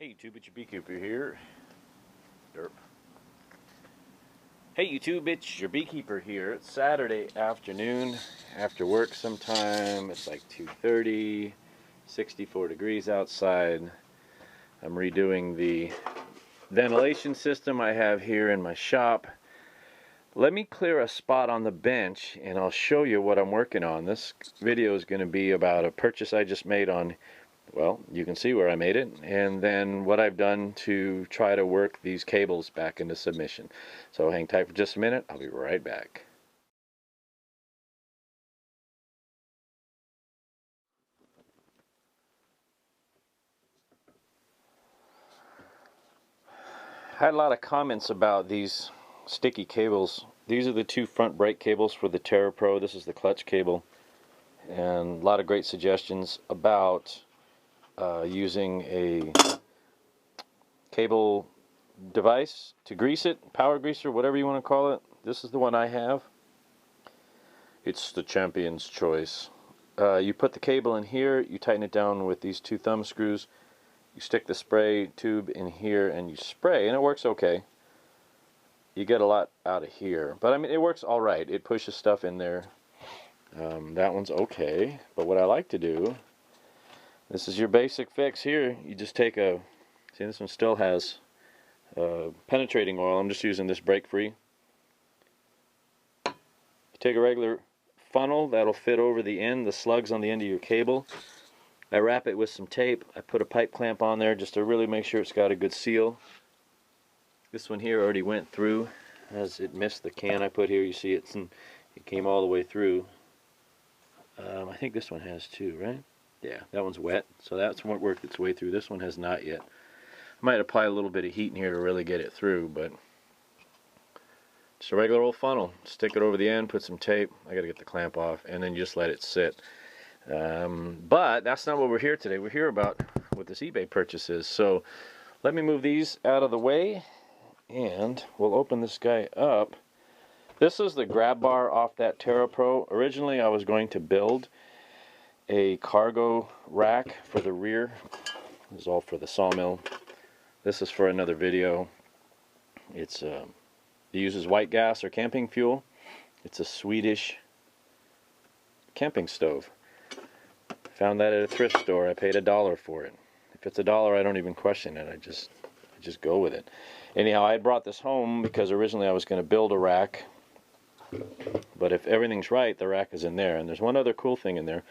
Hey YouTube, it's your beekeeper here. Derp. Hey YouTube, it's your beekeeper here. It's Saturday afternoon after work sometime. It's like 2:30, 64 degrees outside. I'm redoing the ventilation system I have here in my shop. Let me clear a spot on the bench and I'll show you what I'm working on. This video is going to be about a purchase I just made on, well, you can see where I made it, and then what I've done to try to work these cables back into submission. So hang tight for just a minute, I'll be right back. I had a lot of comments about these sticky cables. These are the two front brake cables for the Terra Pro. This is the clutch cable, and a lot of great suggestions about using a cable device to grease it, power greaser, whatever you want to call it. This is the one I have. It's the champion's choice. You put the cable in here, you tighten it down with these two thumb screws, you stick the spray tube in here and you spray, and it works okay. You get a lot out of here, but I mean it works alright. It pushes stuff in there. That one's okay, but what I like to do, this is your basic fix here. You just take a, see, this one still has penetrating oil. I'm just using this brake free. You take a regular funnel that'll fit over the end, the slugs on the end of your cable. I wrap it with some tape. I put a pipe clamp on there just to really make sure it's got a good seal. This one here already went through as it missed the can I put here. You see it came all the way through. I think this one has too, right? Yeah, that one's wet, so that's what worked its way through. This one has not yet. I might apply a little bit of heat in here to really get it through, but just a regular old funnel. Stick it over the end, put some tape. I gotta get the clamp off, and then just let it sit. But that's not what we're here today. We're here about what this eBay purchase is. So let me move these out of the way, and we'll open this guy up. This is the grab bar off that Terra Pro. Originally, I was going to build a cargo rack for the rear. This is all for the sawmill. This is for another video. It uses white gas or camping fuel. It's a Swedish camping stove. Found that at a thrift store. I paid $1 for it. If it's $1, I don't even question it. I just go with it. Anyhow, I had brought this home because originally I was going to build a rack. But if everything's right, the rack is in there. And there's one other cool thing in there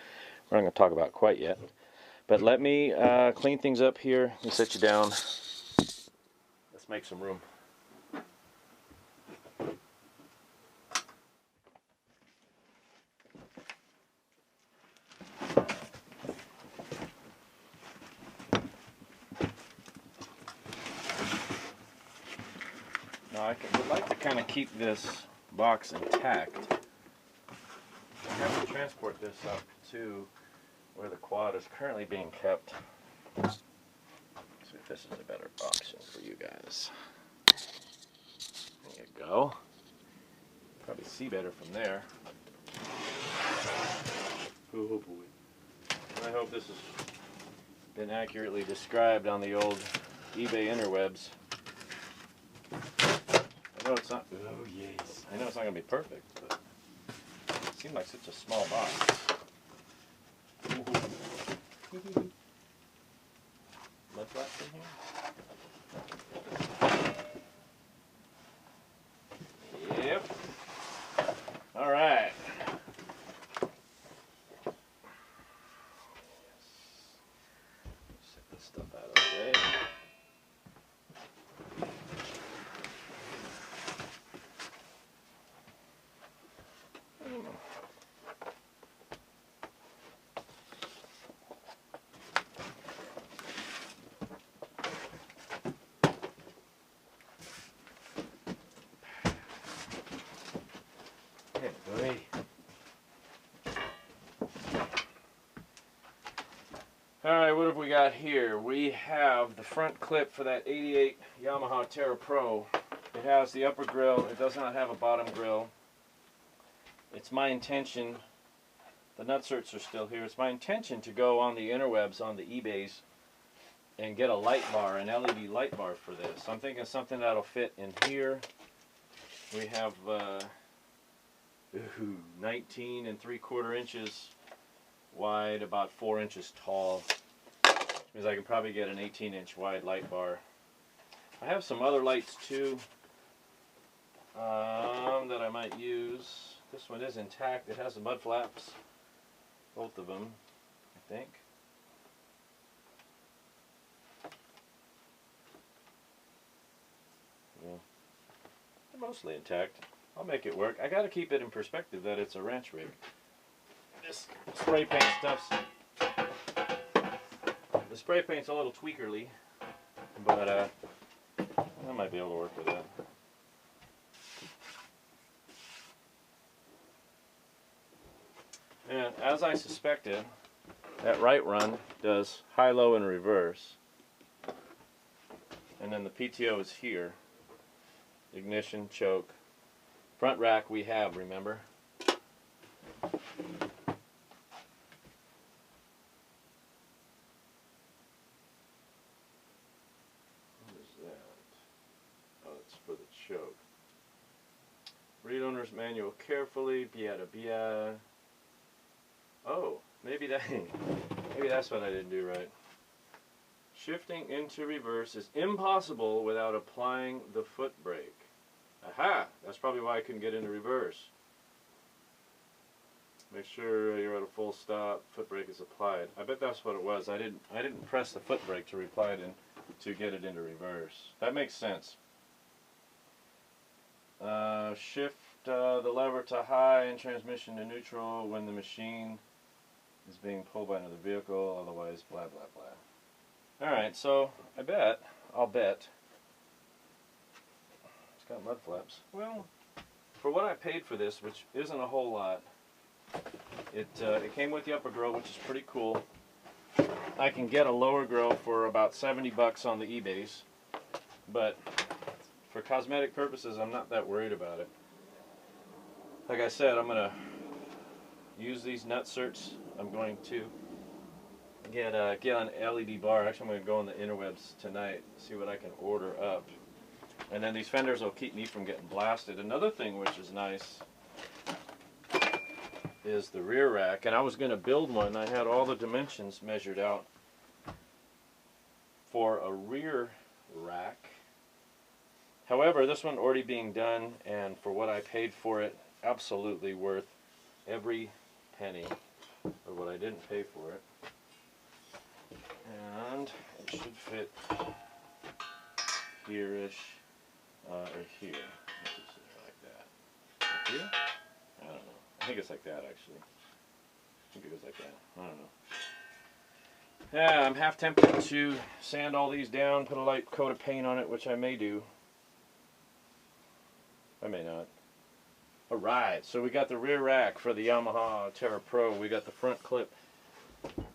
we're not going to talk about quite yet. But let me clean things up here. Let me sit you down. Let's make some room. Now I would like to kind of keep this box intact. I have to transport this up to where the quad is currently being kept. Let's see if this is a better option for you guys. There you go. Probably see better from there. Oh boy. And I hope this has been accurately described on the old eBay interwebs. I know it's not. Oh yes. I know it's not going to be perfect, but it seemed like such a small box. Left left in here? Yep. All right. Set this stuff out of the way. Alright, what have we got here? We have the front clip for that 88 Yamaha Terra Pro. It has the upper grill. It does not have a bottom grill. It's my intention, the nut certs are still here, it's my intention to go on the interwebs, on the eBays, and get a light bar, an LED light bar for this. I'm thinking something that'll fit in here. We have 19 3/4 inches wide, about 4 inches tall. Which means I can probably get an 18-inch wide light bar. I have some other lights too that I might use. This one is intact. It has the mud flaps, both of them, I think. Yeah. They're mostly intact. I'll make it work. I got to keep it in perspective that it's a ranch rig. This spray paint stuff's... The spray paint's a little tweakerly, but I might be able to work with that. And as I suspected, that right run does high, low, and reverse. And then the PTO is here. Ignition, choke. Front rack we have, remember? What is that? Oh, it's for the choke. Read owner's manual carefully. Biada biada. Oh, maybe that's what I didn't do right. Shifting into reverse is impossible without applying the foot brake. Aha! That's probably why I couldn't get into reverse. Make sure you're at a full stop. Foot brake is applied. I bet that's what it was. I didn't press the foot brake to apply it in to get it into reverse. That makes sense. Shift the lever to high and transmission to neutral when the machine is being pulled by another vehicle. Otherwise, blah blah blah. All right, so I'll bet. It's got mud flaps. Well, for what I paid for this, which isn't a whole lot, it came with the upper grill, which is pretty cool. I can get a lower grill for about 70 bucks on the eBays, but for cosmetic purposes, I'm not that worried about it. Like I said, I'm gonna use these nut certs. I'm going to get an LED bar. Actually, I'm going to go on the interwebs tonight, see what I can order up. And then these fenders will keep me from getting blasted. Another thing which is nice is the rear rack. And I was going to build one. I had all the dimensions measured out for a rear rack. However, this one already being done, and for what I paid for it, absolutely worth every penny of what I didn't pay for it. And it should fit here-ish, or here. Like that. Like here? I don't know. I think it's like that, actually. I think it goes like that. I don't know. Yeah, I'm half tempted to sand all these down, put a light coat of paint on it, which I may do. I may not. Alright, so we got the rear rack for the Yamaha Terra Pro. We got the front clip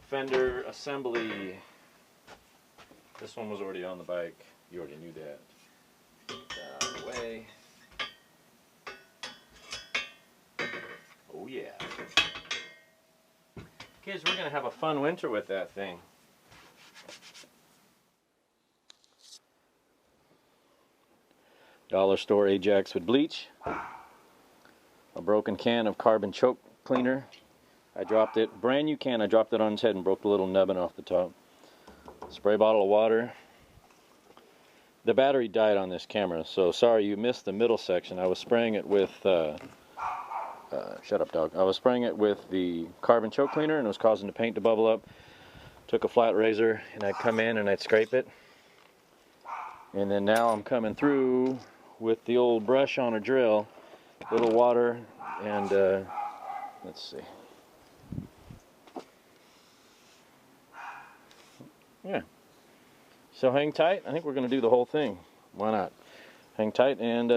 fender assembly. This one was already on the bike. You already knew that. Out of the way. Oh yeah. Kids, we're going to have a fun winter with that thing. Dollar store Ajax with bleach. A broken can of carbon choke cleaner. I dropped it, brand new can, I dropped it on its head and broke the little nubbin off the top. Spray bottle of water. The battery died on this camera, so sorry you missed the middle section. I was spraying it with, shut up dog. I was spraying it with the carbon choke cleaner and it was causing the paint to bubble up. Took a flat razor and I'd come in and I'd scrape it. And then now I'm coming through with the old brush on a drill, little water, and let's see. Yeah. So hang tight. I think we're going to do the whole thing. Why not? Hang tight and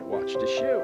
watch the show.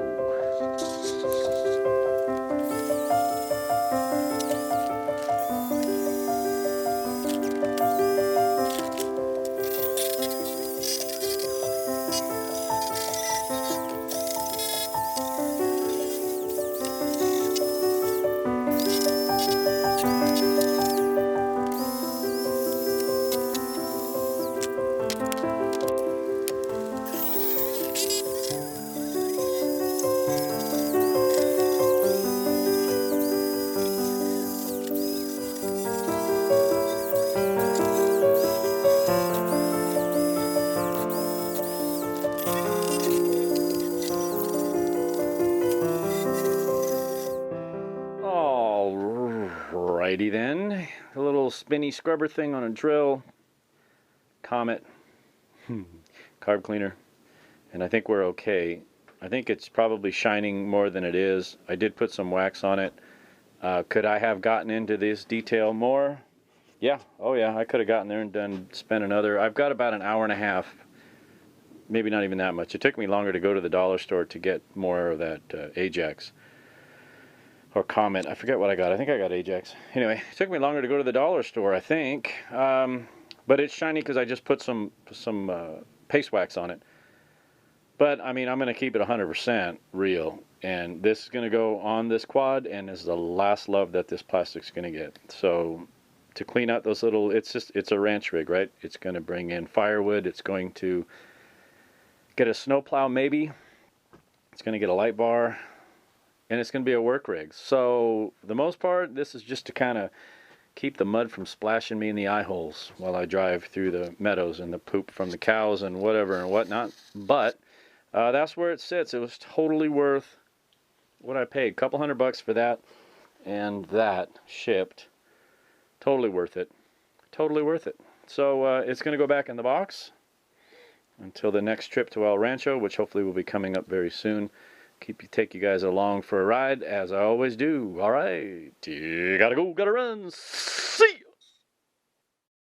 Alrighty then. A little spinny scrubber thing on a drill. Comet. Carb cleaner. And I think we're okay. I think it's probably shining more than it is. I did put some wax on it. Could I have gotten into this detail more? Yeah. Oh yeah, I could have gotten there and spent another. I've got about an hour and a half. Maybe not even that much. It took me longer to go to the dollar store to get more of that Ajax. Or Comet. I forget what I got. I think I got Ajax. Anyway, it took me longer to go to the dollar store, I think. But it's shiny because I just put some paste wax on it. But, I mean, I'm going to keep it 100% real. And this is going to go on this quad, and is the last love that this plastic's going to get. So, to clean out those little, it's a ranch rig, right? It's going to bring in firewood. It's going to get a snowplow, maybe. It's going to get a light bar. And it's going to be a work rig. So, the most part, this is just to kind of keep the mud from splashing me in the eye holes while I drive through the meadows and the poop from the cows and whatever and whatnot. But that's where it sits. It was totally worth what I paid. A couple $100 for that and that shipped. Totally worth it. Totally worth it. So it's going to go back in the box until the next trip to El Rancho, which hopefully will be coming up very soon. Take you guys along for a ride, as I always do. All right, you gotta go, gotta run. See ya!